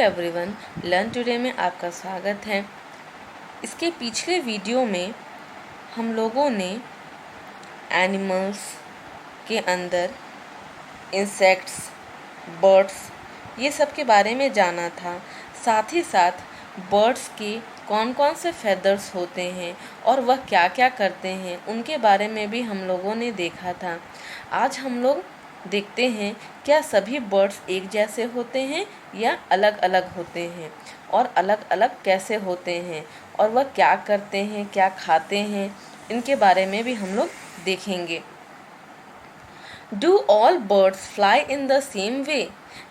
Everyone, learn today में आपका स्वागत है। इसके पिछले वीडियो में हम लोगों ने एनिमल्स के अंदर इंसेक्ट्स, बर्ड्स ये सब के बारे में जाना था। साथ ही साथ बर्ड्स के कौन कौन से फेदर्स होते हैं और वह क्या क्या करते हैं उनके बारे में भी हम लोगों ने देखा था। आज हम लोग देखते हैं क्या सभी बर्ड्स एक जैसे होते हैं या अलग अलग होते हैं और अलग अलग कैसे होते हैं और वह क्या करते हैं, क्या खाते हैं, इनके बारे में भी हम लोग देखेंगे। Do all birds fly in the same way?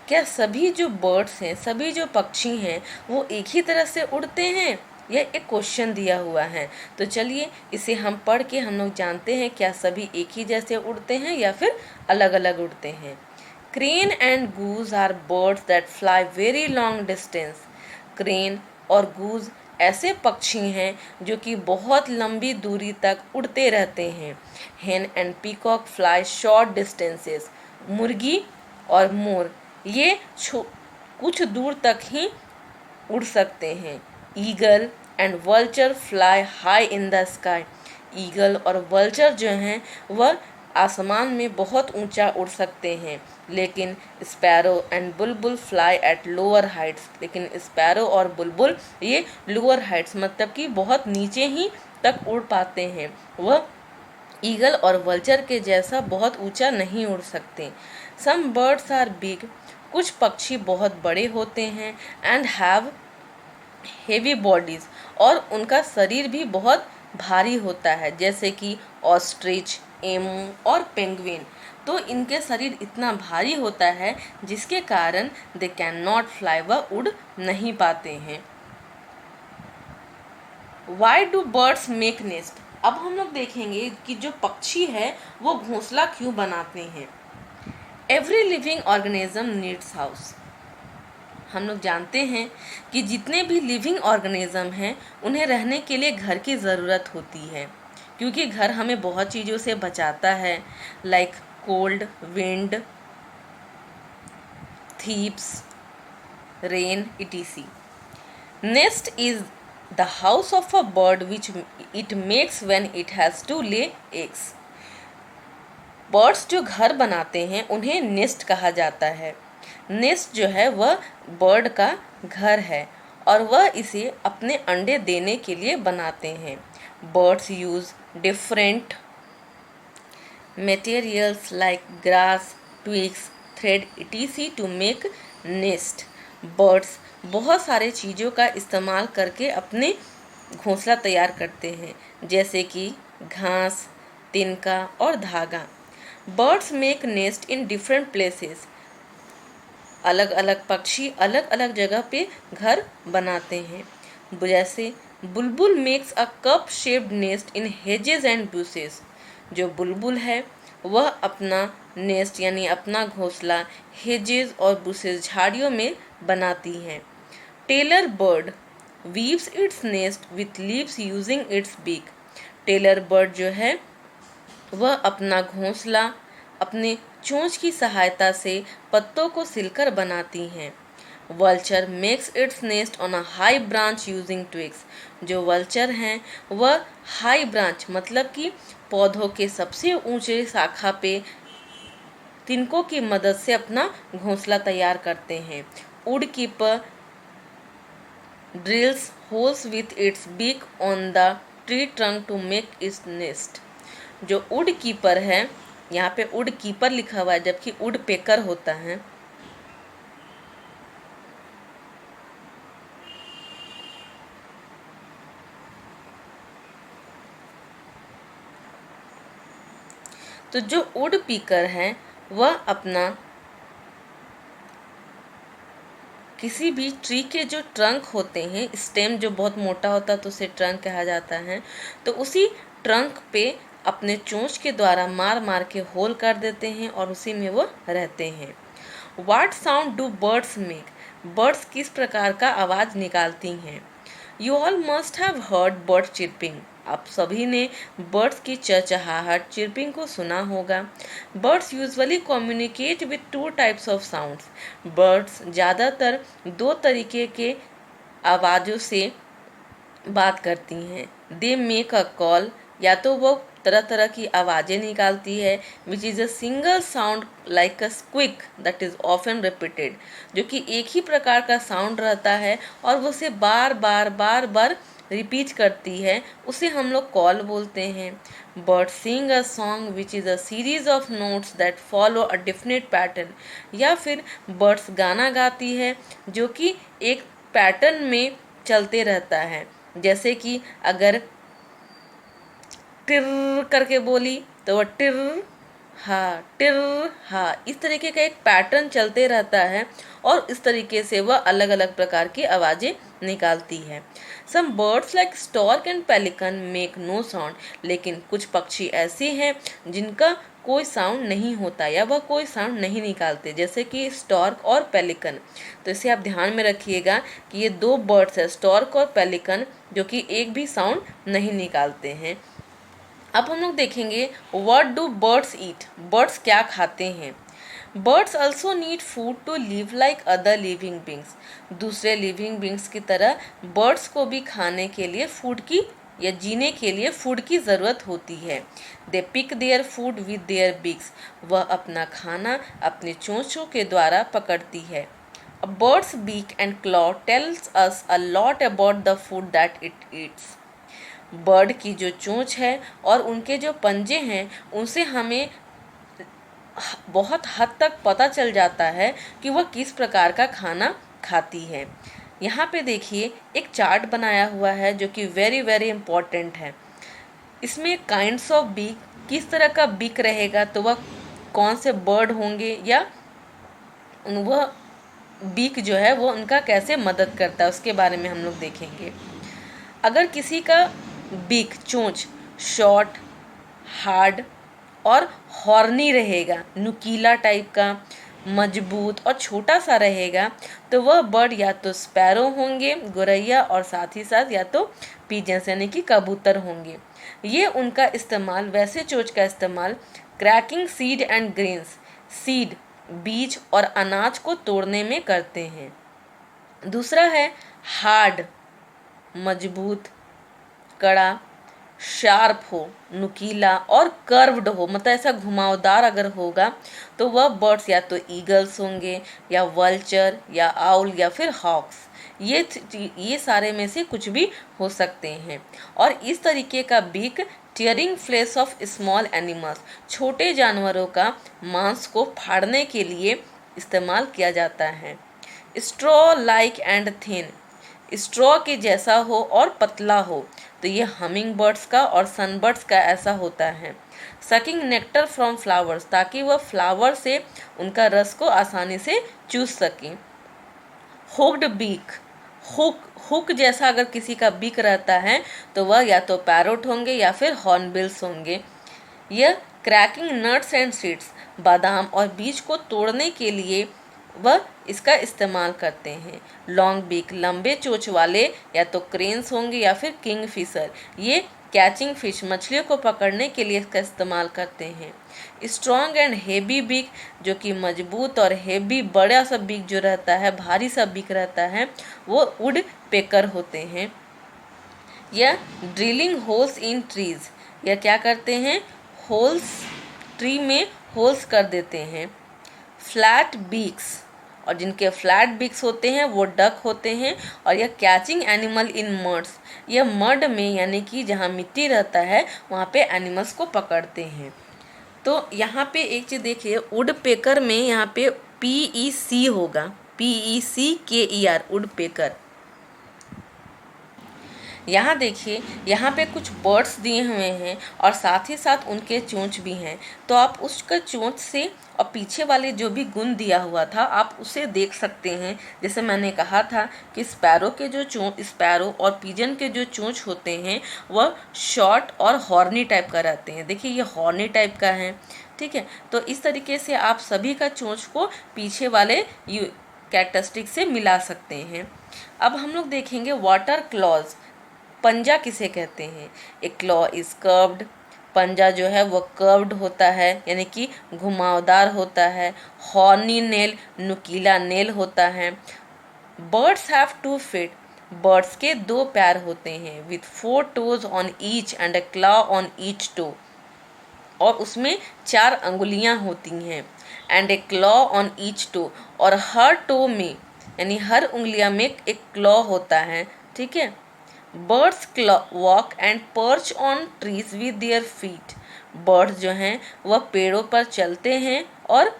क्या सभी जो बर्ड्स हैं, सभी जो पक्षी हैं वो एक ही तरह से उड़ते हैं? यह एक क्वेश्चन दिया हुआ है। तो चलिए इसे हम पढ़ के हम लोग जानते हैं क्या सभी एक ही जैसे उड़ते हैं या फिर अलग अलग उड़ते हैं। Crane and goose are birds that fly very long distance. Crane और गूज ऐसे पक्षी हैं जो कि बहुत लंबी दूरी तक उड़ते रहते हैं। हेन and peacock fly short distances. मुर्गी और मोर ये कुछ दूर तक ही उड़ सकते हैं। Eagle and vulture fly high in the sky. Eagle और वल्चर जो हैं वह आसमान में बहुत ऊंचा उड़ सकते हैं। लेकिन sparrow and Bulbul fly at lower Heights. लेकिन स्पैरो और बुलबुल ये लोअर हाइट्स मतलब कि बहुत नीचे ही तक उड़ पाते हैं। वह ईगल और वल्चर के जैसा बहुत ऊंचा नहीं उड़ सकते। Some birds are big. कुछ पक्षी बहुत बड़े होते हैं एंड हैव हेवी बॉडीज और उनका शरीर भी बहुत भारी होता है, जैसे कि ऑस्ट्रिच, एमू और पेंगुइन। तो इनके शरीर इतना भारी होता है जिसके कारण दे कैन नॉट फ्लाई, वह उड़ नहीं पाते हैं। Why do birds make nest? अब हम लोग देखेंगे कि जो पक्षी है वो घोंसला क्यों बनाते हैं। Every living organism needs house. हम लोग जानते हैं कि जितने भी लिविंग ऑर्गेनिज्म हैं उन्हें रहने के लिए घर की ज़रूरत होती है, क्योंकि घर हमें बहुत चीज़ों से बचाता है, like cold, wind, thieves, rain, etc. Nest is the house of a bird which it makes when it has to lay eggs. Birds जो घर बनाते हैं उन्हें नेस्ट कहा जाता है। नेस्ट जो है वह बर्ड का घर है और वह इसे अपने अंडे देने के लिए बनाते हैं। Birds use different materials like grass, twigs, thread etc to make nest. Birds बहुत सारे चीज़ों का इस्तेमाल करके अपने घोंसला तैयार करते हैं, जैसे कि घास, तिनका और धागा। Birds make nest in different places. अलग अलग पक्षी अलग अलग जगह पे घर बनाते हैं। जैसे बुलबुल makes a cup shaped nest in hedges and bushes. जो बुलबुल है वह अपना नेस्ट यानी अपना घोंसला हेजेस और बुशेस, झाड़ियों में बनाती हैं। Tailor bird weaves its nest with leaves using its beak. Tailor bird जो है वह अपना घोंसला अपने चोंच की सहायता से पत्तों को सिलकर बनाती हैं। Vulture makes its nest on a high branch using twigs. जो वल्चर हैं वह हाई ब्रांच मतलब कि पौधों के सबसे ऊंचे शाखा पे तिनकों की मदद से अपना घोंसला तैयार करते हैं। Woodpecker drills holes with its beak on the tree trunk to make its nest. जो वुड कीपर है, यहाँ पे वुड कीपर लिखा हुआ है जबकि वुड पेकर होता है। तो जो वुड पीकर है वह अपना किसी भी ट्री के जो ट्रंक होते हैं, स्टेम जो बहुत मोटा होता है तो उसे ट्रंक कहा जाता है, तो उसी ट्रंक पे अपने चोंच के द्वारा मार मार के होल कर देते हैं और उसी में वो रहते हैं। What sound do birds make? Birds किस प्रकार का आवाज़ निकालती हैं? You all must have heard bird chirping. आप सभी ने बर्ड्स की चहचहाहट चिरपिंग को सुना होगा। Birds usually communicate with two types of sounds. Birds ज़्यादातर दो तरीके के आवाज़ों से बात करती हैं। दे मेक अ कॉल, या तो वो तरह तरह की आवाज़ें निकालती है, which is a single sound like a squeak that is often repeated, जो कि एक ही प्रकार का साउंड रहता है और वो उसे बार बार रिपीट करती है, उसे हम लोग कॉल बोलते हैं। Bird sing a song which is a series of notes that follow a definite pattern, या फिर बर्ड्स गाना गाती है जो कि एक पैटर्न में चलते रहता है। जैसे कि अगर टिर करके बोली तो वह टिर हा, इस तरीके का एक पैटर्न चलते रहता है और इस तरीके से वह अलग अलग प्रकार की आवाज़ें निकालती है। Some birds like stork and pelican make no sound, लेकिन कुछ पक्षी ऐसे हैं जिनका कोई साउंड नहीं होता या वह कोई साउंड नहीं निकालते, जैसे कि स्टॉर्क और पेलिकन। तो इसे आप ध्यान में रखिएगा कि ये दो बर्ड्स है, स्टॉर्क और पेलिकन, जो कि एक भी साउंड नहीं निकालते हैं। अब हम लोग देखेंगे what do birds eat, birds क्या खाते हैं। Birds also need food to live like other living beings, दूसरे लिविंग बींग्स की तरह बर्ड्स को भी खाने के लिए फूड की या जीने के लिए फूड की ज़रूरत होती है। They pick their food with their beaks, वह अपना खाना अपने चोंचों के द्वारा पकड़ती है। A bird's beak and claw tells us a lot about the food that it eats. Bird की जो चोंच है और उनके जो पंजे हैं, उनसे हमें बहुत हद तक पता चल जाता है कि वह किस प्रकार का खाना खाती है। यहाँ पे देखिए एक चार्ट बनाया हुआ है जो कि वेरी वेरी इम्पोर्टेंट है। इसमें काइंड्स ऑफ बीक, किस तरह का बीक रहेगा तो वह कौन से बर्ड होंगे, या वह बीक जो है वो उनका कैसे मदद करता है उसके बारे में हम लोग देखेंगे। अगर किसी का बीक चोंच शॉर्ट, हार्ड और हॉर्नी रहेगा, नुकीला टाइप का, मजबूत और छोटा सा रहेगा, तो वह बर्ड या तो स्पैरो होंगे, गोरैया, और साथ ही साथ या तो पीजन्स यानी कि कबूतर होंगे। ये उनका इस्तेमाल, वैसे चोंच का इस्तेमाल cracking seed and grains, seed बीज और अनाज को तोड़ने में करते हैं। दूसरा है हार्ड, मजबूत, कड़ा, शार्प हो, नुकीला और कर्व्ड हो, मतलब ऐसा घुमावदार अगर होगा तो वह बर्ड्स या तो ईगल्स होंगे या वल्चर या आउल या फिर हॉक्स, ये सारे में से कुछ भी हो सकते हैं। और इस तरीके का beak tearing flesh of small animals, छोटे जानवरों का मांस को फाड़ने के लिए इस्तेमाल किया जाता है। Straw like and thin, straw के जैसा हो और पतला हो, तो ये हमिंग बर्ड्स का और सनबर्ड्स का ऐसा होता है। सकिंग नेक्टर फ्रॉम फ्लावर्स, ताकि वह फ्लावर से उनका रस को आसानी से चूस सकें। हुक्ड बीक, हुक जैसा अगर किसी का बीक रहता है तो वह या तो पैरोट होंगे या फिर हॉर्नबिल्स होंगे। यह क्रैकिंग नट्स एंड सीड्स, बादाम और बीज को तोड़ने के लिए वह इसका इस्तेमाल करते हैं। लॉन्ग बीक, लंबे चोंच वाले या तो क्रेन्स होंगे या फिर किंग फिशर, ये कैचिंग फिश, मछलियों को पकड़ने के लिए इसका इस्तेमाल करते हैं। स्ट्रॉन्ग एंड हेवी बीक, जो कि मजबूत और हेवी, बड़ा सा बीक जो रहता है, भारी सा बीक रहता है, वो वुड पेकर होते हैं। यह ड्रिलिंग होल्स इन ट्रीज, यह क्या करते हैं, होल्स, ट्री में होल्स कर देते हैं। फ्लैट बीक्स, और जिनके फ्लैट बीक्स होते हैं वो डक होते हैं। और यह कैचिंग एनिमल इन मड्स, यह मड में यानी कि जहाँ मिट्टी रहता है वहाँ पे एनिमल्स को पकड़ते हैं। तो यहाँ पे एक चीज़ देखिए, वुड पेकर में यहाँ पे PEC होगा, PECKER, वुड पेकर। यहाँ देखिए, यहाँ पे कुछ बर्ड्स दिए हुए हैं और साथ ही साथ उनके चोंच भी हैं, तो आप उसका चोंच से और पीछे वाले जो भी गुण दिया हुआ था आप उसे देख सकते हैं। जैसे मैंने कहा था कि स्पैरो और पिजन के जो चोंच होते हैं वह शॉर्ट और हॉर्नी टाइप का रहते हैं। देखिए ये हॉर्नी टाइप का है, ठीक है। तो इस तरीके से आप सभी का चोंच को पीछे वाले कैरेक्टरिस्टिक से मिला सकते हैं। अब हम लोग देखेंगे वाटर क्लॉज, पंजा किसे कहते हैं? ए क्लॉ इज कर्व्ड, पंजा जो है वो कर्व्ड होता है यानी कि घुमावदार होता है। हॉर्नी नेल, नुकीला नेल होता है। बर्ड्स हैव 2 फीट, बर्ड्स के 2 पैर होते हैं। With 4 toes on each and a claw on each toe, और उसमें 4 अंगुलियां होती हैं। And a claw on each toe, और हर टो में यानी हर उंगलियां में एक क्लॉ होता है, ठीक है। Birds walk and perch on trees with their feet, birds जो हैं वह पेड़ों पर चलते हैं और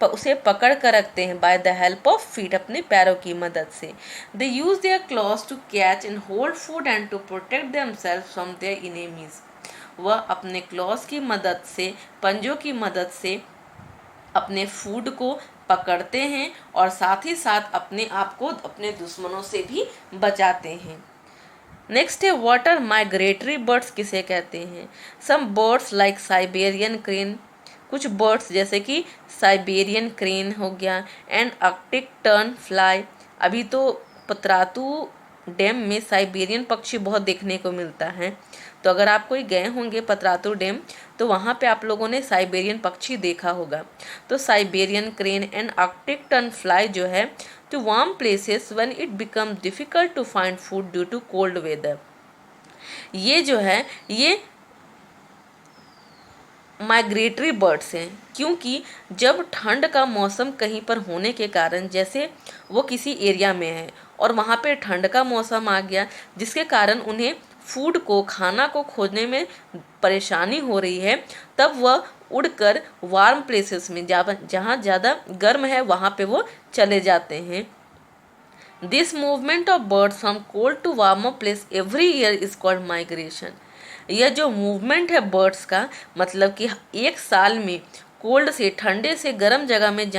उसे पकड़ कर रखते हैं by the help of feet, अपने पैरों की मदद से। They use their claws to catch and hold food and to protect themselves from their enemies, वह अपने क्लॉज की मदद से, पंजों की मदद से अपने फूड को पकड़ते हैं और साथ ही साथ अपने आप को अपने दुश्मनों से भी बचाते हैं। नेक्स्ट है वाटर माइग्रेटरी बर्ड्स किसे कहते हैं? Some birds like Siberian crane, कुछ बर्ड्स जैसे कि साइबेरियन क्रेन हो गया, एंड आर्कटिक टर्न फ्लाई। अभी तो पतरातू डैम में साइबेरियन पक्षी बहुत देखने को मिलता है, तो अगर आप कोई गए होंगे पतरातू डैम तो वहाँ पे आप लोगों ने साइबेरियन पक्षी देखा होगा। तो Siberian crane and Arctic tern fly जो है to warm places when it become difficult to find food due to cold weather, ये जो है ये माइग्रेटरी बर्ड्स हैं, क्योंकि जब ठंड का मौसम कहीं पर होने के कारण, जैसे वो किसी एरिया में है और वहाँ पे ठंड का मौसम आ गया जिसके कारण उन्हें फूड को, खाना को खोजने में परेशानी हो रही है, तब वह उड़कर वार्म प्लेसेस में, जहाँ ज़्यादा गर्म है वहाँ पे वो चले जाते हैं। This movement of birds from cold to warmer place every year is called migration. यह जो मूवमेंट है बर्ड्स का, मतलब कि एक साल में कोल्ड से, ठंडे से गर्म जगह में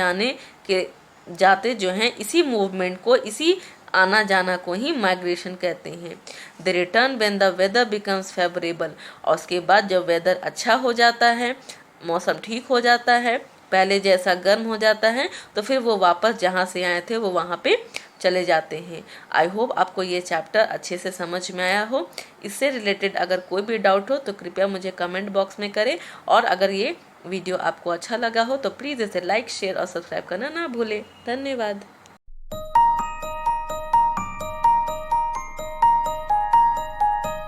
जाते जो हैं, इसी मूवमेंट को, इसी आना जाना को ही माइग्रेशन कहते हैं। The return when the weather becomes favourable, और उसके बाद जब वेदर अच्छा हो जाता है, मौसम ठीक हो जाता है, पहले जैसा गर्म हो जाता है, तो फिर वो वापस जहाँ से आए थे वो वहाँ पे चले जाते हैं। आई होप आपको ये चैप्टर अच्छे से समझ में आया हो। इससे रिलेटेड अगर कोई भी डाउट हो तो कृपया मुझे कमेंट बॉक्स में करें, और अगर ये वीडियो आपको अच्छा लगा हो तो प्लीज़ इसे लाइक, शेयर और सब्सक्राइब करना ना भूलें। धन्यवाद।